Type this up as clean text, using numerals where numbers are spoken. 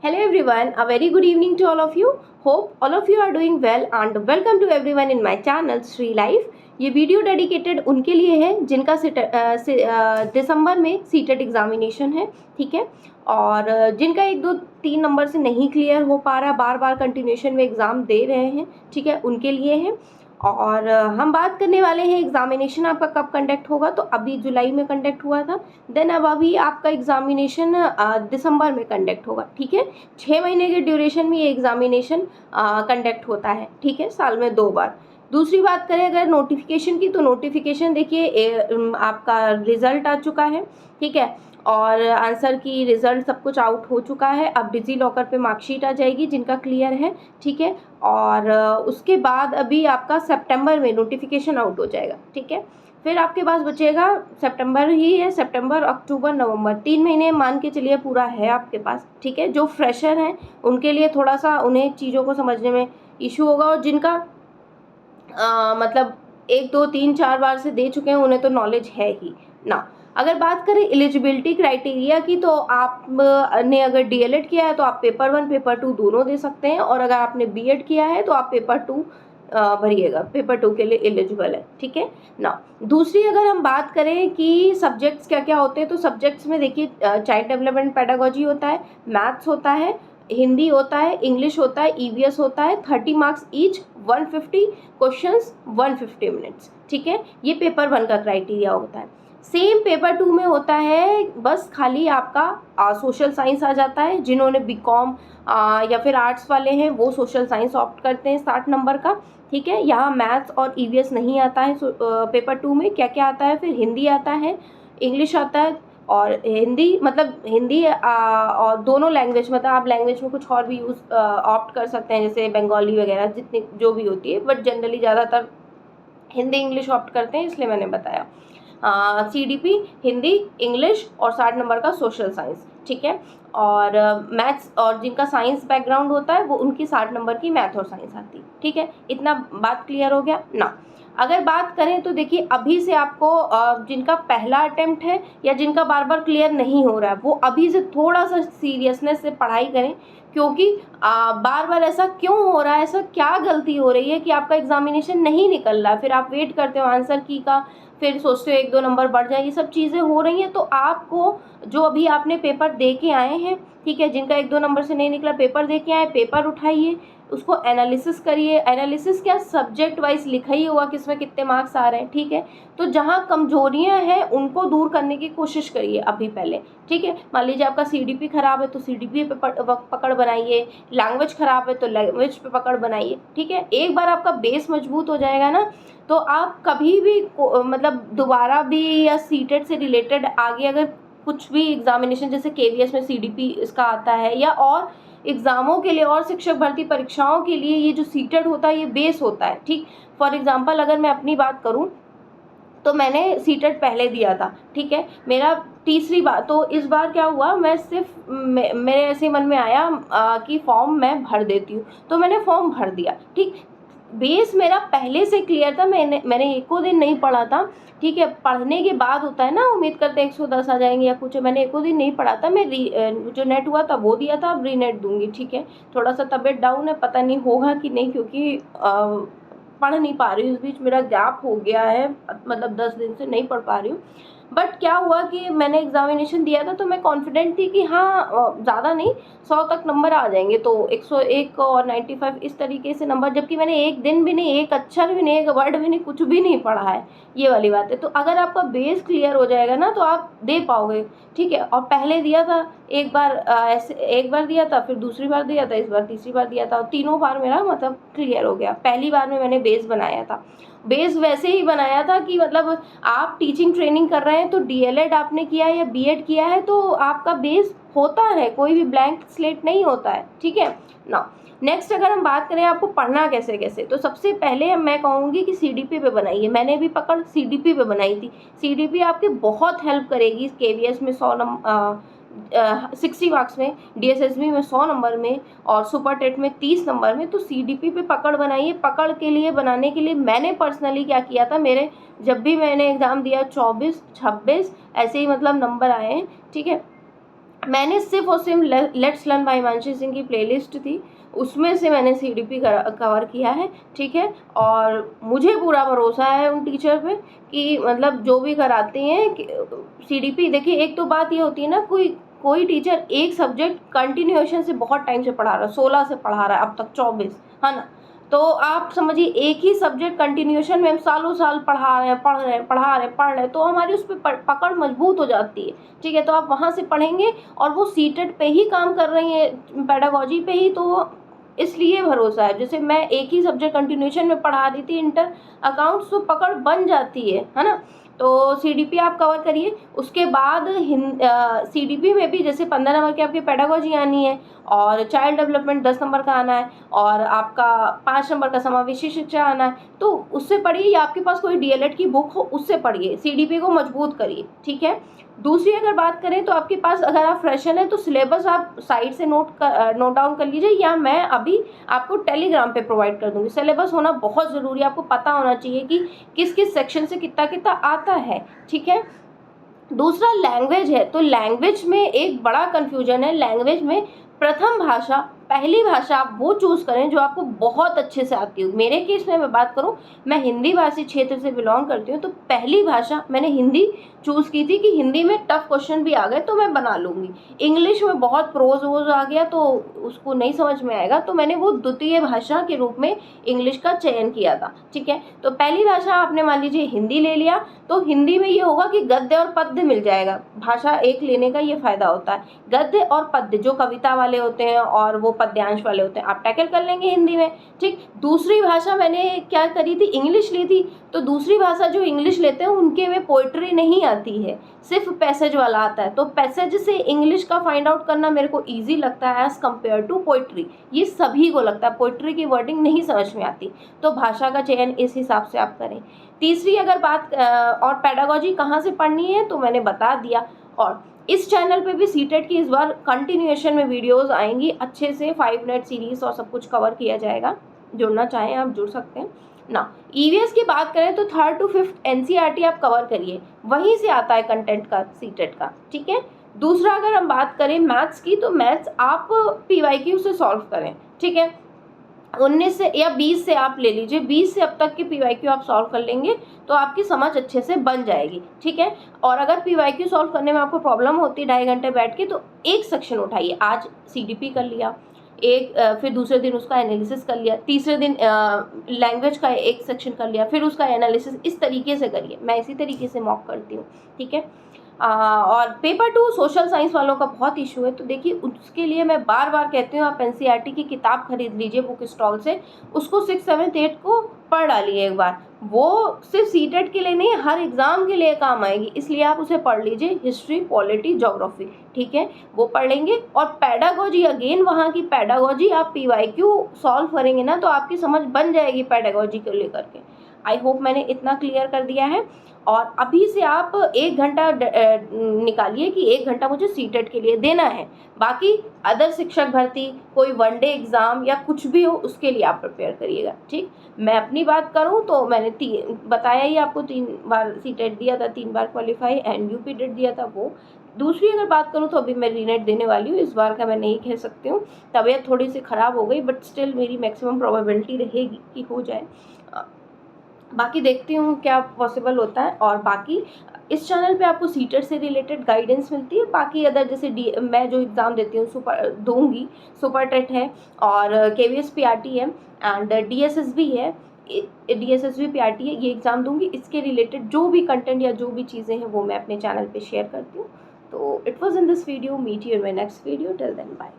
Hello everyone, a very good evening to all of you. Hope all of you are doing well and welcome to everyone in my channel Sri Life. ये video dedicated उनके लिए है जिनका दिसंबर में CTET examination है, ठीक है, और जिनका 1, 2, 3 नंबर से नहीं क्लियर हो पा रहा, बार बार कंटिन्यूशन में एग्ज़ाम दे रहे हैं, ठीक है, उनके लिए है। और हम बात करने वाले हैं एग्जामिनेशन आपका कब कंडक्ट होगा। तो अभी जुलाई में कंडक्ट हुआ था, देन अब अभी आपका एग्जामिनेशन दिसंबर में कंडक्ट होगा, ठीक है। 6 महीने के ड्यूरेशन में ये एग्जामिनेशन कंडक्ट होता है, ठीक है, साल में 2 बार। दूसरी बात करें अगर नोटिफिकेशन की, तो नोटिफिकेशन देखिए आपका रिजल्ट आ चुका है, ठीक है, और आंसर की रिज़ल्ट सब कुछ आउट हो चुका है। अब डिजी लॉकर पे मार्कशीट आ जाएगी जिनका क्लियर है, ठीक है, और उसके बाद अभी आपका सितंबर में नोटिफिकेशन आउट हो जाएगा, ठीक है। फिर आपके पास बचेगा सितंबर ही है, सितंबर, अक्टूबर, नवंबर, 3 महीने मान के चलिए पूरा है आपके पास, ठीक है। जो फ्रेशर हैं उनके लिए थोड़ा सा उन्हें चीज़ों को समझने में इशू होगा, और जिनका मतलब 1, 2, 3, 4 बार से दे चुके हैं उन्हें तो नॉलेज है ही ना। अगर बात करें एलिजिबिलिटी क्राइटेरिया की, तो आपने अगर डीएलएड किया है तो आप पेपर 1 पेपर 2 दोनों दे सकते हैं, और अगर आपने बीएड किया है तो आप पेपर 2 भरिएगा, पेपर 2 के लिए एलिजिबल है, ठीक है ना। दूसरी अगर हम बात करें कि सब्जेक्ट्स क्या क्या होते हैं, तो सब्जेक्ट्स में देखिए चाइल्ड डेवलपमेंट पेडागोजी होता है, मैथ्स होता है, हिंदी होता है, इंग्लिश होता है, ईवीएस होता है, 30 मार्क्स ईच, 150 क्वेश्चंस, 150 मिनट्स, ठीक है। ये पेपर 1 का क्राइटेरिया होता है। सेम पेपर 2 में होता है, बस खाली आपका सोशल साइंस आ जाता है। जिन्होंने बीकॉम या फिर आर्ट्स वाले हैं वो सोशल साइंस ऑप्ट करते हैं 60 नंबर का, ठीक है। यहाँ मैथ्स और ईवीएस नहीं आता है पेपर 2 में। क्या क्या आता है फिर? हिंदी आता है, इंग्लिश आता है, और हिंदी मतलब हिंदी और दोनों लैंग्वेज, मतलब आप लैंग्वेज में कुछ और भी यूज़ ऑप्ट कर सकते हैं, जैसे बंगाली वगैरह जितनी जो भी होती है, बट जनरली ज़्यादातर हिंदी इंग्लिश ऑप्ट करते हैं, इसलिए मैंने बताया। सीडीपी हिंदी इंग्लिश और 60 नंबर का सोशल साइंस, ठीक है। और मैथ्स, और जिनका साइंस बैकग्राउंड होता है वो उनकी 60 नंबर की मैथ और साइंस आती है, ठीक है। इतना बात क्लियर हो गया ना। अगर बात करें तो देखिए अभी से आपको जिनका पहला अटेम्प्ट है या जिनका बार बार क्लियर नहीं हो रहा है, वो अभी से थोड़ा सा सीरियसनेस से पढ़ाई करें, क्योंकि बार बार ऐसा क्यों हो रहा है, ऐसा क्या गलती हो रही है कि आपका एग्जामिनेशन नहीं निकल रहा है, फिर आप वेट करते हो आंसर की का, फिर सोचते हो 1-2 नंबर बढ़ जाए, ये सब चीज़ें हो रही हैं। तो आपको जो अभी आपने पेपर दे के आए हैं, ठीक है, जिनका 1-2 नंबर से नहीं निकला, पेपर दे के आए, पेपर उठाइए, उसको एनालिसिस करिए। एनालिसिस क्या, सब्जेक्ट वाइज लिखा ही होगा किसमें कितने मार्क्स आ रहे हैं, ठीक है। तो जहाँ कमजोरियाँ हैं उनको दूर करने की कोशिश करिए अभी पहले, ठीक है। मान लीजिए आपका सीडीपी खराब है तो सीडीपी पे पकड़ बनाइए, लैंग्वेज खराब है तो लैंग्वेज पे पकड़ बनाइए, ठीक है। एक बार आपका बेस मजबूत हो जाएगा ना, तो आप कभी भी मतलब दोबारा भी या सीटेट से रिलेटेड आगे अगर कुछ भी एग्जामिनेशन, जैसे केवीएस में सीडीपी इसका आता है, या और एग्ज़ामों के लिए और शिक्षक भर्ती परीक्षाओं के लिए ये जो सीटेट होता है ये बेस होता है, ठीक। फॉर एग्जांपल अगर मैं अपनी बात करूं तो मैंने सीटेट पहले दिया था, ठीक है, मेरा तीसरी बार। तो इस बार क्या हुआ, मैं सिर्फ मेरे ऐसे मन में आया कि फॉर्म मैं भर देती हूँ, तो मैंने फॉर्म भर दिया, ठीक। बेस मेरा पहले से क्लियर था, मैंने एको दिन नहीं पढ़ा था, ठीक है। पढ़ने के बाद होता है ना, उम्मीद करते हैं 110 आ जाएंगे या कुछ, मैंने एको दिन नहीं पढ़ा था। मैं जो नेट हुआ था वो दिया था, अब री नेट दूंगी, ठीक है। थोड़ा सा तबीयत डाउन है, पता नहीं होगा कि नहीं, क्योंकि पढ़ नहीं पा रही हूँ, इस बीच मेरा गैप हो गया है, मतलब 10 दिन से नहीं पढ़ पा रही हूँ। बट क्या हुआ कि मैंने एग्जामिनेशन दिया था तो मैं कॉन्फिडेंट थी कि हाँ ज़्यादा नहीं 100 तक नंबर आ जाएंगे, तो 101 और 95 इस तरीके से नंबर, जबकि मैंने एक दिन भी नहीं, एक अक्षर भी नहीं, एक वर्ड भी नहीं, कुछ भी नहीं पढ़ा है, ये वाली बात है। तो अगर आपका बेस क्लियर हो जाएगा ना तो आप दे पाओगे, ठीक है। और पहले दिया था एक बार, ऐसे एक बार दिया था, फिर दूसरी बार दिया था, इस बार तीसरी बार दिया था, और तीनों बार मेरा मतलब क्लियर हो गया। पहली बार में मैंने बेस बनाया था, बेस वैसे ही बनाया था कि मतलब आप टीचिंग ट्रेनिंग कर रहे हैं तो डीएलएड आपने किया है या बीएड किया है तो आपका बेस होता है, कोई भी ब्लैंक स्लेट नहीं होता है, ठीक है ना। नेक्स्ट अगर हम बात करें आपको पढ़ना कैसे कैसे, तो सबसे पहले मैं कहूँगी कि सीडीपी पे बनाइए। मैंने भी पकड़ सीडीपी पे बनाई थी। सीडीपी आपकी बहुत हेल्प करेगी केवीएस में 60 मार्क्स में, डीएसएसबी में 100 नंबर में, और सुपर टेट में 30 नंबर में। तो सीडीपी पे पकड़ बनाइए। पकड़ के लिए बनाने के लिए मैंने पर्सनली क्या किया था, मेरे जब भी मैंने एग्ज़ाम दिया 24, 26 ऐसे ही मतलब नंबर आए हैं, ठीक है। मैंने सिर्फ और सिर्फ let's learn by Himanshu Singh की प्लेलिस्ट थी, उसमें से मैंने सीडीपी कवर किया है, ठीक है। और मुझे पूरा भरोसा है उन टीचर पे कि मतलब जो भी कराते हैं सीडीपी। देखिए एक तो बात ये होती है ना, कोई टीचर एक सब्जेक्ट कंटिन्यूएशन से बहुत टाइम से पढ़ा रहा है, 16 से पढ़ा रहा है अब तक 24, है ना। तो आप समझिए एक ही सब्जेक्ट कंटिन्यूएशन में हम सालों साल पढ़ा रहे हैं, पढ़ रहे हैं, तो हमारी उस पर पकड़ मजबूत हो जाती है, ठीक है। तो आप वहाँ से पढ़ेंगे और वो सीटेट पे ही काम कर रही हैं, पेडागोजी पे ही, तो इसलिए भरोसा है। जैसे मैं एक ही सब्जेक्ट कंटिन्यूएशन में पढ़ा रही थी इंटर अकाउंट्स, तो पकड़ बन जाती है ना। तो सीडीपी आप कवर करिए। उसके बाद सीडीपी में भी जैसे 15 नंबर की आपकी पेडागोजी आनी है, और चाइल्ड डेवलपमेंट 10 नंबर का आना है, और आपका 5 नंबर का समावेशी शिक्षा आना है, तो उससे पढ़िए, या आपके पास कोई डीएलएड की बुक हो उससे पढ़िए, सीडीपी को मजबूत करिए, ठीक है। दूसरी अगर बात करें तो आपके पास अगर आप फ्रेशर हैं तो सिलेबस आप साइड से नोट डाउन कर लीजिए, या मैं अभी आपको टेलीग्राम पे प्रोवाइड कर दूंगी। सिलेबस होना बहुत ज़रूरी है, आपको पता होना चाहिए कि किस किस सेक्शन से कितना कितना आता है, ठीक है। दूसरा लैंग्वेज है, तो लैंग्वेज में एक बड़ा कन्फ्यूजन है। लैंग्वेज में प्रथम भाषा, पहली भाषा आप वो चूज़ करें जो आपको बहुत अच्छे से आती हो। मेरे केस में मैं बात करूं, मैं हिंदी भाषी क्षेत्र से बिलोंग करती हूं, तो पहली भाषा मैंने हिंदी चूज़ की थी कि हिंदी में टफ क्वेश्चन भी आ गए तो मैं बना लूँगी। इंग्लिश में बहुत प्रोज वोज आ गया तो उसको नहीं समझ में आएगा, तो मैंने वो द्वितीय भाषा के रूप में इंग्लिश का चयन किया था, ठीक है। तो पहली भाषा आपने मान लीजिए हिंदी ले लिया, तो हिंदी में ये होगा कि गद्य और पद्य मिल जाएगा। भाषा एक लेने का ये फायदा होता है, गद्य और पद्य जो कविता वाले होते हैं और वो पद्यांश वाले होते हैं, आप टैकल कर लेंगे हिंदी में, ठीक। दूसरी भाषा मैंने क्या करी थी, इंग्लिश ली थी। तो दूसरी भाषा जो इंग्लिश लेते हैं उनके में पोइट्री नहीं आती है, सिर्फ पैसेज वाला आता है। तो पैसेज से इंग्लिश का फाइंड आउट करना मेरे को ईजी लगता है एज कम्पेयर टू पोइट्री। ये सभी को लगता है, पोइट्री की वर्डिंग नहीं समझ में आती, तो भाषा का चयन इस हिसाब से आप करें। तीसरी अगर बात और पेडागोजी कहाँ से पढ़नी है तो मैंने बता दिया। और इस चैनल पे भी सीटेट की इस बार कंटिन्यूएशन में वीडियोस आएंगी अच्छे से, 5 मिनट सीरीज और सब कुछ कवर किया जाएगा। जुड़ना चाहें आप जुड़ सकते हैं ना। ईवीएस की बात करें तो 3rd to 5th एनसीईआरटी आप कवर करिए, वहीं से आता है कंटेंट का सीटेट का, ठीक है। दूसरा अगर हम बात करें मैथ्स की, तो मैथ्स आप पीवाईक्यू से सॉल्व करें, ठीक है। 19 से या 20 से आप ले लीजिए, 20 से अब तक के पीवाईक्यू आप सॉल्व कर लेंगे तो आपकी समझ अच्छे से बन जाएगी, ठीक है। और अगर पीवाईक्यू सॉल्व करने में आपको प्रॉब्लम होती है 2.5 घंटे बैठ के, तो एक सेक्शन उठाइए, आज सीडीपी कर लिया एक, फिर दूसरे दिन उसका एनालिसिस कर लिया, तीसरे दिन लैंग्वेज का एक सेक्शन कर लिया, फिर उसका एनालिसिस, इस तरीके से करिए। मैं इसी तरीके से मॉक करती हूँ, ठीक है। और पेपर 2 सोशल साइंस वालों का बहुत इशू है, तो देखिए उसके लिए मैं बार बार कहती हूँ आप एनसीईआरटी की किताब खरीद लीजिए बुक स्टॉल से, उसको 6, 7, 8 को पढ़ डालिए एक बार। वो सिर्फ सीटेट के लिए नहीं, हर एग्ज़ाम के लिए काम आएगी, इसलिए आप उसे पढ़ लीजिए। हिस्ट्री, पॉलिटी, ज्योग्राफी, ठीक है, वो पढ़ लेंगे। और पेडागोजी, अगेन वहाँ की पेडागोजी आप पीवाईक्यू सॉल्व करेंगे ना तो आपकी समझ बन जाएगी पेडागोजी को लेकर के। आई होप मैंने इतना क्लियर कर दिया है। और अभी से आप 1 घंटा निकालिए कि 1 घंटा मुझे सीटेट के लिए देना है। बाकी अदर शिक्षक भर्ती, कोई वनडे एग्ज़ाम या कुछ भी हो, उसके लिए आप प्रिपेयर करिएगा, ठीक। मैं अपनी बात करूं तो मैंने बताया ही आपको, 3 बार सीटेट दिया था, 3 बार क्वालिफाई, एंड यूपी डेट दिया था वो। दूसरी अगर बात करूं तो अभी मैं रीनेट देने वाली हूँ, इस बार का मैं नहीं कह सकती हूँ, तबीयत थोड़ी सी ख़राब हो गई, बट स्टिल मेरी मैक्सिमम प्रोबेबिलिटी रहेगी कि हो जाए। बाकी देखती हूँ क्या पॉसिबल होता है। और बाकी इस चैनल पे आपको सीटेट से रिलेटेड गाइडेंस मिलती है। बाकी अदर जैसे मैं जो एग्ज़ाम देती हूँ दूंगी, सुपर टेट है और केवीएस पीआरटी है एंड डीएसएसबी है, डीएसएसबी पीआरटी है, ये एग्ज़ाम दूंगी। इसके रिलेटेड जो भी कंटेंट या जो भी चीज़ें हैं वो मैं अपने चैनल पे शेयर करती हूँ। तो it was in this video, meet you in my next video, till then bye.